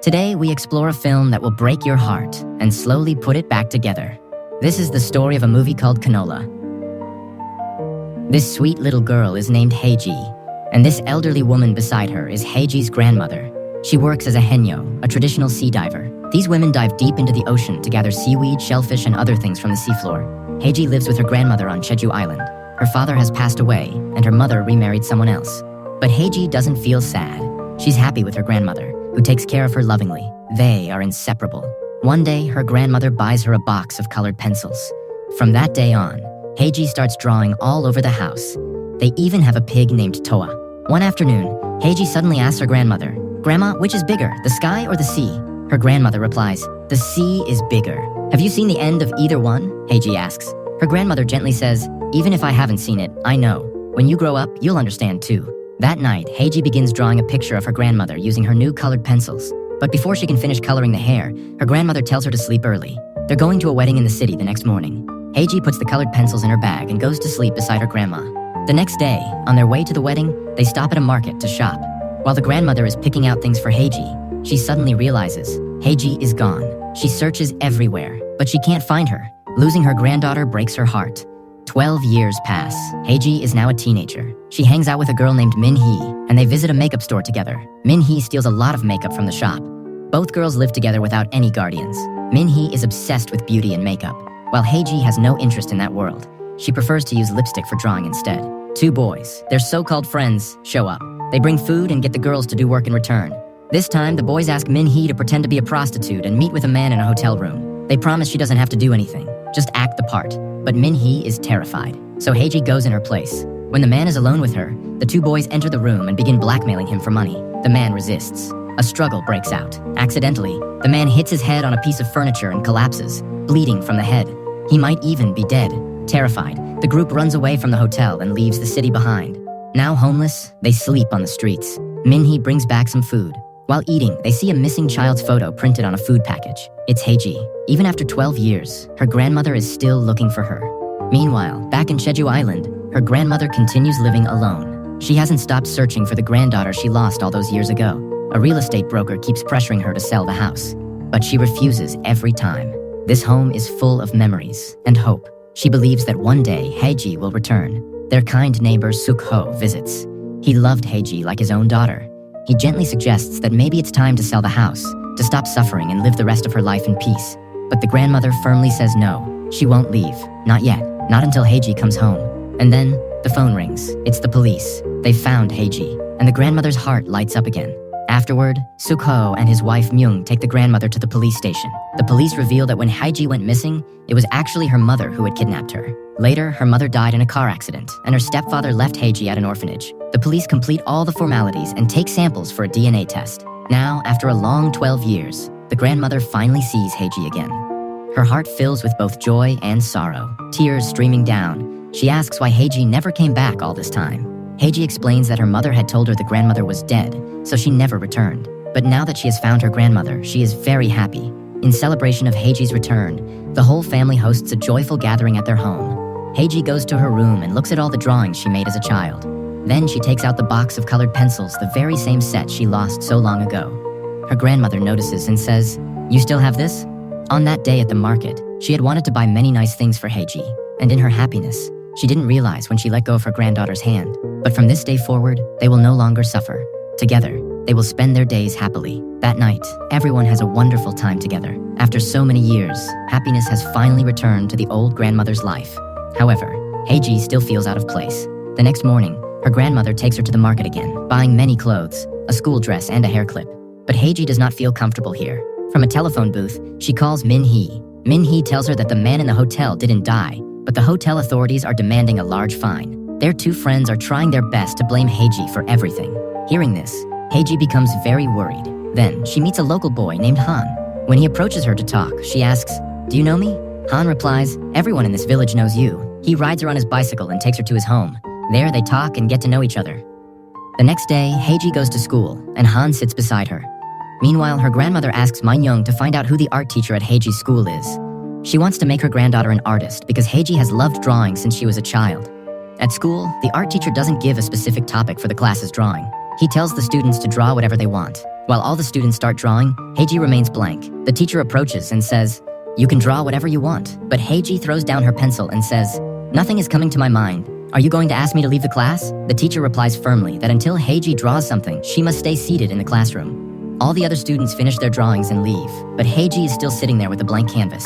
Today, we explore a film that will break your heart and slowly put it back together. This is the story of a movie called Canola. This sweet little girl is named Heiji, and this elderly woman beside her is Heiji's grandmother. She works as a henyo, a traditional sea diver. These women dive deep into the ocean to gather seaweed, shellfish, and other things from the seafloor. Heiji lives with her grandmother on Jeju Island. Her father has passed away, and her mother remarried someone else. But Heiji doesn't feel sad. She's happy with her grandmother, who takes care of her lovingly. They are inseparable. One day, her grandmother buys her a box of colored pencils. From that day on, Heiji starts drawing all over the house. They even have a pig named Toa. One afternoon, Heiji suddenly asks her grandmother, "Grandma, which is bigger, the sky or the sea?" Her grandmother replies, "The sea is bigger." "Have you seen the end of either one?" Heiji asks. Her grandmother gently says, "Even if I haven't seen it, I know. When you grow up, you'll understand too." That night, Heiji begins drawing a picture of her grandmother using her new colored pencils. But before she can finish coloring the hair, her grandmother tells her to sleep early. They're going to a wedding in the city the next morning. Heiji puts the colored pencils in her bag and goes to sleep beside her grandma. The next day, on their way to the wedding, they stop at a market to shop. While the grandmother is picking out things for Heiji, she suddenly realizes Heiji is gone. She searches everywhere, but she can't find her. Losing her granddaughter breaks her heart. 12 years pass. Heiji is now a teenager. She hangs out with a girl named Min-hee, and they visit a makeup store together. Min-hee steals a lot of makeup from the shop. Both girls live together without any guardians. Min-hee is obsessed with beauty and makeup, while Heiji has no interest in that world. She prefers to use lipstick for drawing instead. Two boys, their so-called friends, show up. They bring food and get the girls to do work in return. This time, the boys ask Min-hee to pretend to be a prostitute and meet with a man in a hotel room. They promise she doesn't have to do anything, just act the part. But Min-hee is terrified, so Heiji goes in her place. When the man is alone with her, the two boys enter the room and begin blackmailing him for money. The man resists. A struggle breaks out. Accidentally, the man hits his head on a piece of furniture and collapses, bleeding from the head. He might even be dead. Terrified, the group runs away from the hotel and leaves the city behind. Now homeless, they sleep on the streets. Min-hee brings back some food. While eating, they see a missing child's photo printed on a food package. It's Heiji. Even after 12 years, her grandmother is still looking for her. Meanwhile, back in Jeju Island, her grandmother continues living alone. She hasn't stopped searching for the granddaughter she lost all those years ago. A real estate broker keeps pressuring her to sell the house, but she refuses every time. This home is full of memories and hope. She believes that one day Heiji will return. Their kind neighbor Suk-ho visits. He loved Heiji like his own daughter. He gently suggests that maybe it's time to sell the house, to stop suffering and live the rest of her life in peace. But the grandmother firmly says no, she won't leave. Not yet, not until Heiji comes home. And then, the phone rings. It's the police. They've found Heiji, and the grandmother's heart lights up again. Afterward, Suk-ho and his wife Myung take the grandmother to the police station. The police reveal that when Heiji went missing, it was actually her mother who had kidnapped her. Later, her mother died in a car accident, and her stepfather left Heiji at an orphanage. The police complete all the formalities and take samples for a DNA test. Now, after a long 12 years, the grandmother finally sees Heiji again. Her heart fills with both joy and sorrow, tears streaming down. She asks why Heiji never came back all this time. Heiji explains that her mother had told her the grandmother was dead, so she never returned. But now that she has found her grandmother, she is very happy. In celebration of Heiji's return, the whole family hosts a joyful gathering at their home. Heiji goes to her room and looks at all the drawings she made as a child. Then she takes out the box of colored pencils, the very same set she lost so long ago. Her grandmother notices and says, "You still have this?" On that day at the market, she had wanted to buy many nice things for Heiji, and in her happiness, she didn't realize when she let go of her granddaughter's hand. But from this day forward, they will no longer suffer. Together, they will spend their days happily. That night, everyone has a wonderful time together. After so many years, happiness has finally returned to the old grandmother's life. However, Heiji still feels out of place. The next morning, her grandmother takes her to the market again, buying many clothes, a school dress, and a hair clip. But Heiji does not feel comfortable here. From a telephone booth, she calls Min-hee. Min-hee tells her that the man in the hotel didn't die, but the hotel authorities are demanding a large fine. Their two friends are trying their best to blame Heiji for everything. Hearing this, Heiji becomes very worried. Then, she meets a local boy named Han. When he approaches her to talk, she asks, "Do you know me?" Han replies, "Everyone in this village knows you." He rides her on his bicycle and takes her to his home. There, they talk and get to know each other. The next day, Heiji goes to school, and Han sits beside her. Meanwhile, her grandmother asks Min-young to find out who the art teacher at Heiji's school is. She wants to make her granddaughter an artist because Heiji has loved drawing since she was a child. At school, the art teacher doesn't give a specific topic for the class's drawing. He tells the students to draw whatever they want. While all the students start drawing, Heiji remains blank. The teacher approaches and says, "You can draw whatever you want." But Heiji throws down her pencil and says, "Nothing is coming to my mind. Are you going to ask me to leave the class?" The teacher replies firmly that until Heiji draws something, she must stay seated in the classroom. All the other students finish their drawings and leave, but Heiji is still sitting there with a blank canvas.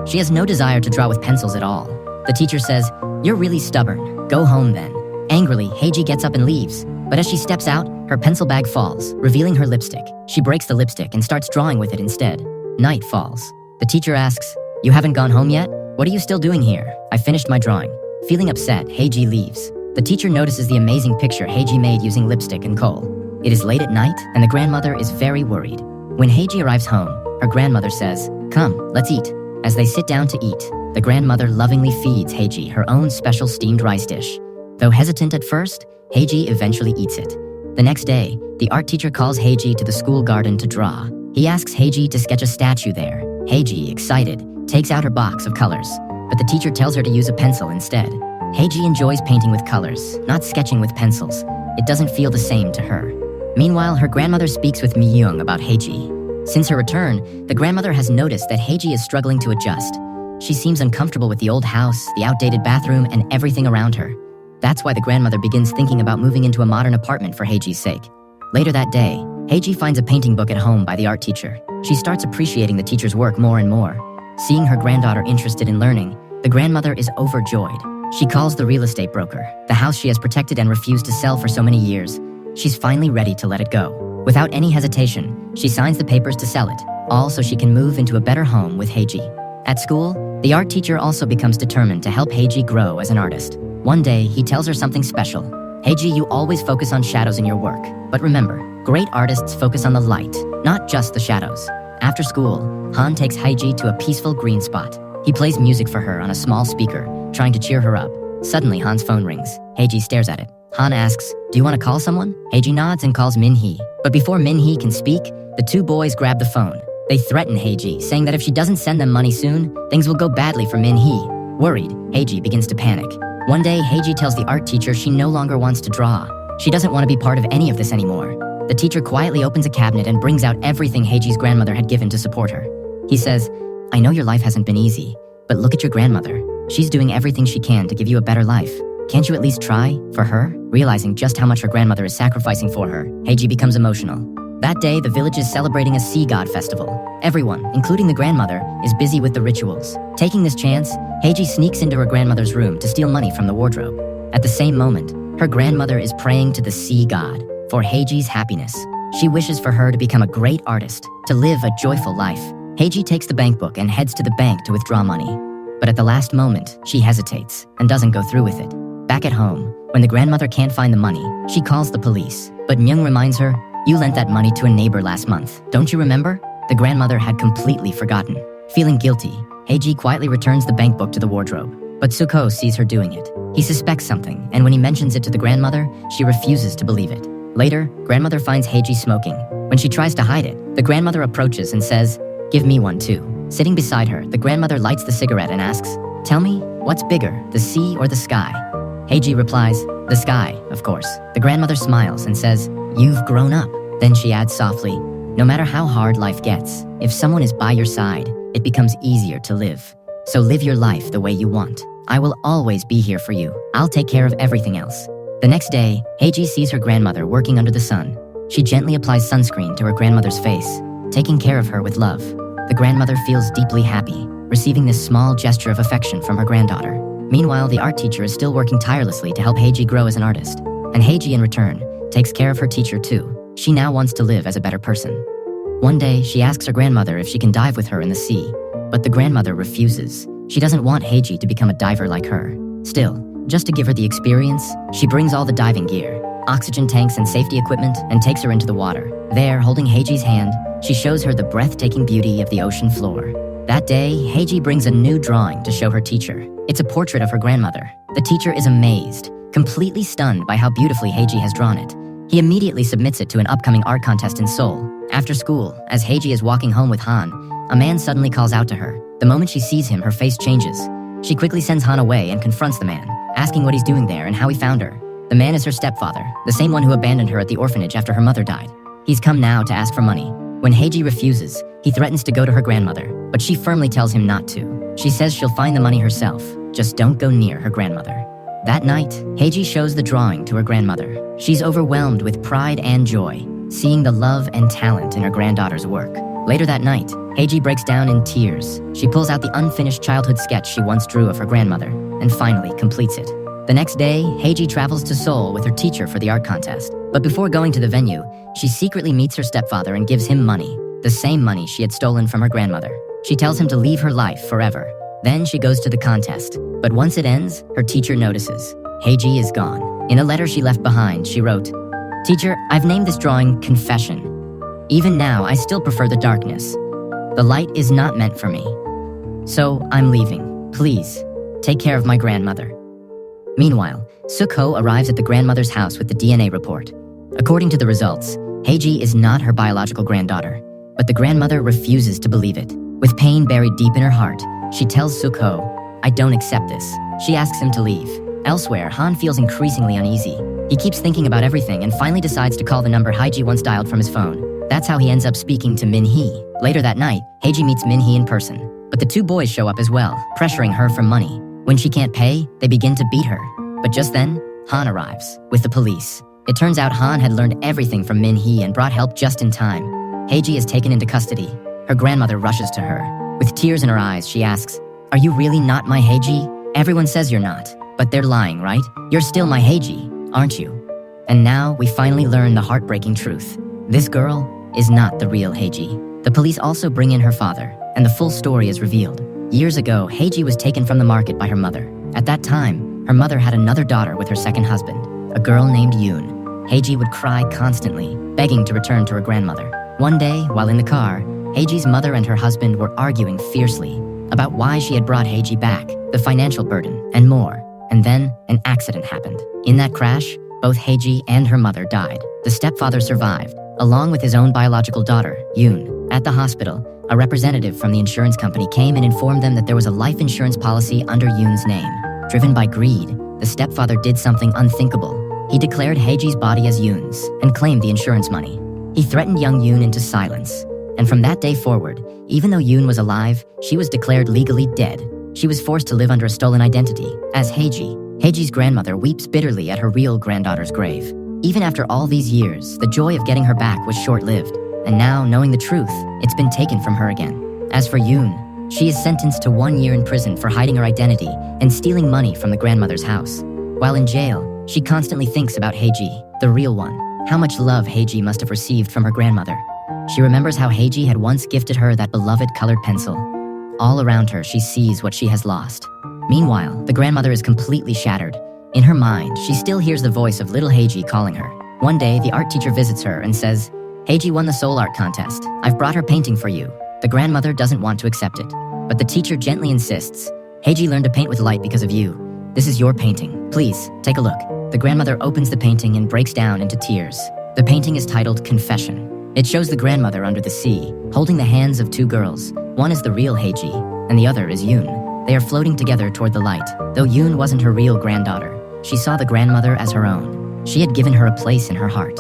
She has no desire to draw with pencils at all. The teacher says, "You're really stubborn. Go home then." Angrily, Heiji gets up and leaves, but as she steps out, her pencil bag falls, revealing her lipstick. She breaks the lipstick and starts drawing with it instead. Night falls. The teacher asks, "You haven't gone home yet? What are you still doing here?" "I finished my drawing." Feeling upset, Heiji leaves. The teacher notices the amazing picture Heiji made using lipstick and coal. It is late at night, and the grandmother is very worried. When Heiji arrives home, her grandmother says, "Come, let's eat." As they sit down to eat, the grandmother lovingly feeds Heiji her own special steamed rice dish. Though hesitant at first, Heiji eventually eats it. The next day, the art teacher calls Heiji to the school garden to draw. He asks Heiji to sketch a statue there. Heiji, excited, takes out her box of colors, but the teacher tells her to use a pencil instead. Heiji enjoys painting with colors, not sketching with pencils. It doesn't feel the same to her. Meanwhile, her grandmother speaks with Mi-young about Heiji. Since her return, the grandmother has noticed that Heiji is struggling to adjust. She seems uncomfortable with the old house, the outdated bathroom, and everything around her. That's why the grandmother begins thinking about moving into a modern apartment for Heiji's sake. Later that day, Heiji finds a painting book at home by the art teacher. She starts appreciating the teacher's work more and more. Seeing her granddaughter interested in learning, the grandmother is overjoyed. She calls the real estate broker, the house she has protected and refused to sell for so many years. She's finally ready to let it go. Without any hesitation, she signs the papers to sell it, all so she can move into a better home with Heiji. At school, the art teacher also becomes determined to help Heiji grow as an artist. One day, he tells her something special. "Heiji, you always focus on shadows in your work. But remember, great artists focus on the light, not just the shadows." After school, Han takes Heiji to a peaceful green spot. He plays music for her on a small speaker, trying to cheer her up. Suddenly, Han's phone rings. Heiji stares at it. Han asks, "Do you want to call someone?" Heiji nods and calls Min-hee. But before Min-hee can speak, the two boys grab the phone. They threaten Heiji, saying that if she doesn't send them money soon, things will go badly for Min-hee. Worried, Heiji begins to panic. One day, Heiji tells the art teacher she no longer wants to draw. She doesn't want to be part of any of this anymore. The teacher quietly opens a cabinet and brings out everything Heiji's grandmother had given to support her. He says, "I know your life hasn't been easy, but look at your grandmother. She's doing everything she can to give you a better life. Can't you at least try for her?" Realizing just how much her grandmother is sacrificing for her, Heiji becomes emotional. That day, the village is celebrating a sea god festival. Everyone, including the grandmother, is busy with the rituals. Taking this chance, Heiji sneaks into her grandmother's room to steal money from the wardrobe. At the same moment, her grandmother is praying to the sea god for Heiji's happiness. She wishes for her to become a great artist, to live a joyful life. Heiji takes the bank book and heads to the bank to withdraw money. But at the last moment, she hesitates and doesn't go through with it. Back at home, when the grandmother can't find the money, she calls the police. But Myung reminds her, "You lent that money to a neighbor last month. Don't you remember?" The grandmother had completely forgotten. Feeling guilty, Heiji quietly returns the bank book to the wardrobe. But Suko sees her doing it. He suspects something, and when he mentions it to the grandmother, she refuses to believe it. Later, grandmother finds Heiji smoking. When she tries to hide it, the grandmother approaches and says, "Give me one too." Sitting beside her, the grandmother lights the cigarette and asks, "Tell me, what's bigger, the sea or the sky?" Heiji replies, "The sky, of course." The grandmother smiles and says, "You've grown up." Then she adds softly, "No matter how hard life gets, if someone is by your side, it becomes easier to live. So live your life the way you want. I will always be here for you. I'll take care of everything else." The next day, Heiji sees her grandmother working under the sun. She gently applies sunscreen to her grandmother's face, taking care of her with love. The grandmother feels deeply happy, receiving this small gesture of affection from her granddaughter. Meanwhile, the art teacher is still working tirelessly to help Heiji grow as an artist. And Heiji, in return, takes care of her teacher too. She now wants to live as a better person. One day, she asks her grandmother if she can dive with her in the sea, but the grandmother refuses. She doesn't want Heiji to become a diver like her. Still, just to give her the experience, she brings all the diving gear, oxygen tanks and safety equipment, and takes her into the water. There, holding Heiji's hand, she shows her the breathtaking beauty of the ocean floor. That day, Heiji brings a new drawing to show her teacher. It's a portrait of her grandmother. The teacher is amazed, completely stunned by how beautifully Heiji has drawn it. He immediately submits it to an upcoming art contest in Seoul. After school, as Heiji is walking home with Han, a man suddenly calls out to her. The moment she sees him, her face changes. She quickly sends Han away and confronts the man, asking what he's doing there and how he found her. The man is her stepfather, the same one who abandoned her at the orphanage after her mother died. He's come now to ask for money. When Heiji refuses, he threatens to go to her grandmother, but she firmly tells him not to. She says she'll find the money herself, just don't go near her grandmother. That night, Heiji shows the drawing to her grandmother. She's overwhelmed with pride and joy, seeing the love and talent in her granddaughter's work. Later that night, Heiji breaks down in tears. She pulls out the unfinished childhood sketch she once drew of her grandmother, and finally completes it. The next day, Heiji travels to Seoul with her teacher for the art contest. But before going to the venue, she secretly meets her stepfather and gives him money, the same money she had stolen from her grandmother. She tells him to leave her life forever. Then she goes to the contest. But once it ends, her teacher notices. Heiji is gone. In a letter she left behind, she wrote, "Teacher, I've named this drawing Confession. Even now, I still prefer the darkness. The light is not meant for me. So I'm leaving. Please, take care of my grandmother." Meanwhile, Suk-ho arrives at the grandmother's house with the DNA report. According to the results, Heiji is not her biological granddaughter, but the grandmother refuses to believe it. With pain buried deep in her heart, she tells Suk-ho, "I don't accept this." She asks him to leave. Elsewhere, Han feels increasingly uneasy. He keeps thinking about everything and finally decides to call the number Heiji once dialed from his phone. That's how he ends up speaking to Min-hee. Later that night, Heiji meets Min-hee in person. But the two boys show up as well, pressuring her for money. When she can't pay, they begin to beat her. But just then, Han arrives, with the police. It turns out Han had learned everything from Min-hee and brought help just in time. Heiji is taken into custody. Her grandmother rushes to her. With tears in her eyes, she asks, "Are you really not my Heiji? Everyone says you're not, but they're lying, right? You're still my Heiji, aren't you?" And now we finally learn the heartbreaking truth. This girl is not the real Heiji. The police also bring in her father, and the full story is revealed. Years ago, Heiji was taken from the market by her mother. At that time, her mother had another daughter with her second husband, a girl named Yoon. Heiji would cry constantly, begging to return to her grandmother. One day, while in the car, Heiji's mother and her husband were arguing fiercely about why she had brought Heiji back, the financial burden, and more. And then, an accident happened. In that crash, both Heiji and her mother died. The stepfather survived, along with his own biological daughter, Yoon. At the hospital, a representative from the insurance company came and informed them that there was a life insurance policy under Yoon's name. Driven by greed, the stepfather did something unthinkable. He declared Heiji's body as Yoon's and claimed the insurance money. He threatened young Yoon into silence. And from that day forward, even though Yoon was alive, she was declared legally dead. She was forced to live under a stolen identity, as Heiji. Heiji's grandmother weeps bitterly at her real granddaughter's grave. Even after all these years, the joy of getting her back was short-lived. And now, knowing the truth, it's been taken from her again. As for Yoon, she is sentenced to 1 year in prison for hiding her identity and stealing money from the grandmother's house. While in jail, she constantly thinks about Heiji, the real one. How much love Heiji must have received from her grandmother. She remembers how Heiji had once gifted her that beloved colored pencil. All around her, she sees what she has lost. Meanwhile, the grandmother is completely shattered. In her mind, she still hears the voice of little Heiji calling her. One day, the art teacher visits her and says, "Heiji won the Seoul art contest. I've brought her painting for you." The grandmother doesn't want to accept it, but the teacher gently insists, "Heiji learned to paint with light because of you. This is your painting. Please, take a look." The grandmother opens the painting and breaks down into tears. The painting is titled Confession. It shows the grandmother under the sea, holding the hands of two girls. One is the real Heiji, and the other is Yoon. They are floating together toward the light. Though Yoon wasn't her real granddaughter, she saw the grandmother as her own. She had given her a place in her heart.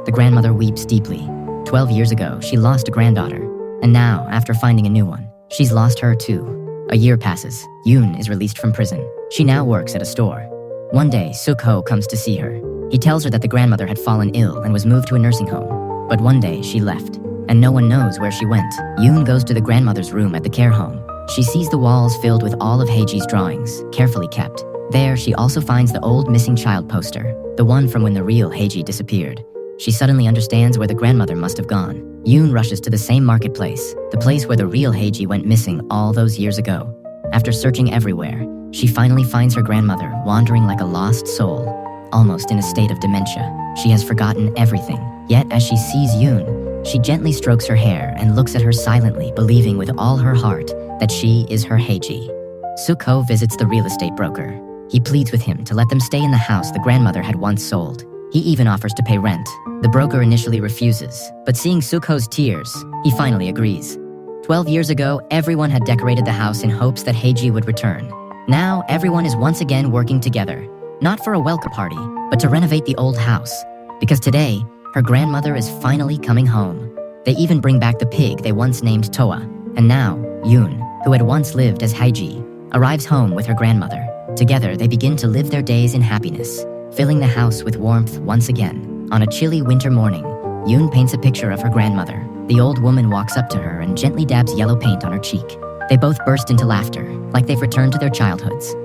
The grandmother weeps deeply. 12 years ago, she lost a granddaughter. And now, after finding a new one, she's lost her too. A year passes. Yoon is released from prison. She now works at a store. One day, Suk-ho comes to see her. He tells her that the grandmother had fallen ill and was moved to a nursing home. But one day, she left, and no one knows where she went. Yoon goes to the grandmother's room at the care home. She sees the walls filled with all of Heiji's drawings, carefully kept. There, she also finds the old missing child poster, the one from when the real Heiji disappeared. She suddenly understands where the grandmother must have gone. Yoon rushes to the same marketplace, the place where the real Heiji went missing all those years ago. After searching everywhere, she finally finds her grandmother wandering like a lost soul, almost in a state of dementia. She has forgotten everything. Yet as she sees Yoon, she gently strokes her hair and looks at her silently, believing with all her heart that she is her Heiji. Suk-ho visits the real estate broker. He pleads with him to let them stay in the house the grandmother had once sold. He even offers to pay rent. The broker initially refuses, but seeing Suk-ho's tears, he finally agrees. 12 years ago, everyone had decorated the house in hopes that Heiji would return. Now, everyone is once again working together, not for a welcome party, but to renovate the old house. Because today, Her grandmother is finally coming home. They even bring back the pig they once named Toa. And now, Yoon, who had once lived as Haiji, arrives home with her grandmother. Together, they begin to live their days in happiness, filling the house with warmth once again. On a chilly winter morning, Yoon paints a picture of her grandmother. The old woman walks up to her and gently dabs yellow paint on her cheek. They both burst into laughter, like they've returned to their childhoods.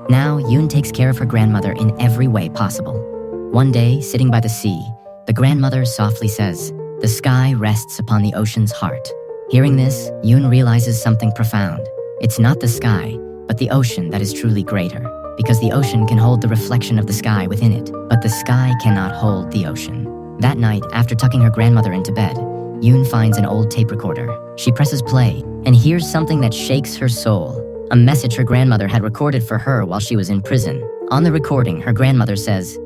Now, Yoon takes care of her grandmother in every way possible. One day, sitting by the sea, the grandmother softly says, "The sky rests upon the ocean's heart." Hearing this, Yoon realizes something profound. It's not the sky, but the ocean that is truly greater. Because the ocean can hold the reflection of the sky within it, but the sky cannot hold the ocean. That night, after tucking her grandmother into bed, Yoon finds an old tape recorder. She presses play and hears something that shakes her soul. A message her grandmother had recorded for her while she was in prison. On the recording, her grandmother says,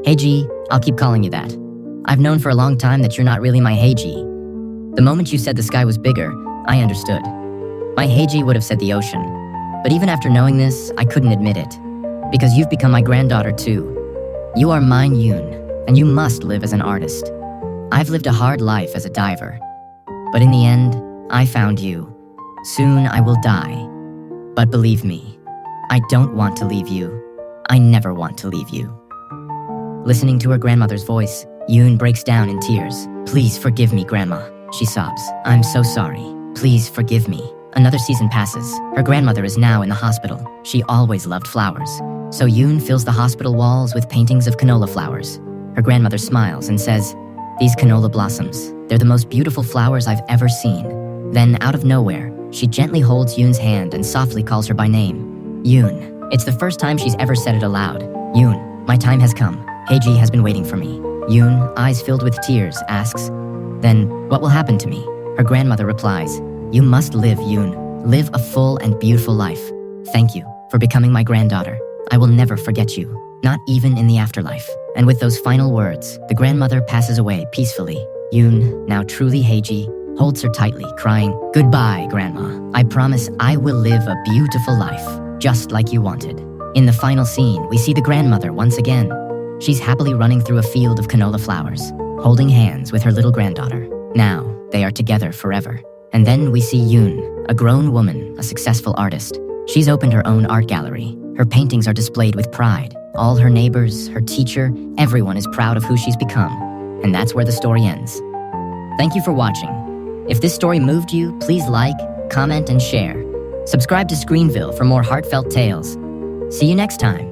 "Haiji, I'll keep calling you that. I've known for a long time that you're not really my Haiji. The moment you said the sky was bigger, I understood. My Haiji would have said the ocean. But even after knowing this, I couldn't admit it. Because you've become my granddaughter too. You are mine, Yoon, and you must live as an artist. I've lived a hard life as a diver. But in the end, I found you. Soon I will die. But believe me, I don't want to leave you. I never want to leave you." Listening to her grandmother's voice, Yoon breaks down in tears. "Please forgive me, Grandma," she sobs. "I'm so sorry. Please forgive me." Another season passes. Her grandmother is now in the hospital. She always loved flowers. So Yoon fills the hospital walls with paintings of canola flowers. Her grandmother smiles and says, "These canola blossoms, they're the most beautiful flowers I've ever seen." Then, out of nowhere, she gently holds Yoon's hand and softly calls her by name. "Yoon." It's the first time she's ever said it aloud. "Yoon, my time has come. Haiji has been waiting for me." Yoon, eyes filled with tears, asks, "Then what will happen to me?" Her grandmother replies, "You must live, Yoon. Live a full and beautiful life. Thank you for becoming my granddaughter. I will never forget you, not even in the afterlife." And with those final words, the grandmother passes away peacefully. Yoon, now truly Haiji, holds her tightly, crying, "Goodbye, Grandma. I promise I will live a beautiful life, just like you wanted." In the final scene, we see the grandmother once again. She's happily running through a field of canola flowers, holding hands with her little granddaughter. Now, they are together forever. And then we see Yoon, a grown woman, a successful artist. She's opened her own art gallery. Her paintings are displayed with pride. All her neighbors, her teacher, everyone is proud of who she's become. And that's where the story ends. Thank you for watching. If this story moved you, please like, comment, and share. Subscribe to Screenville for more heartfelt tales. See you next time.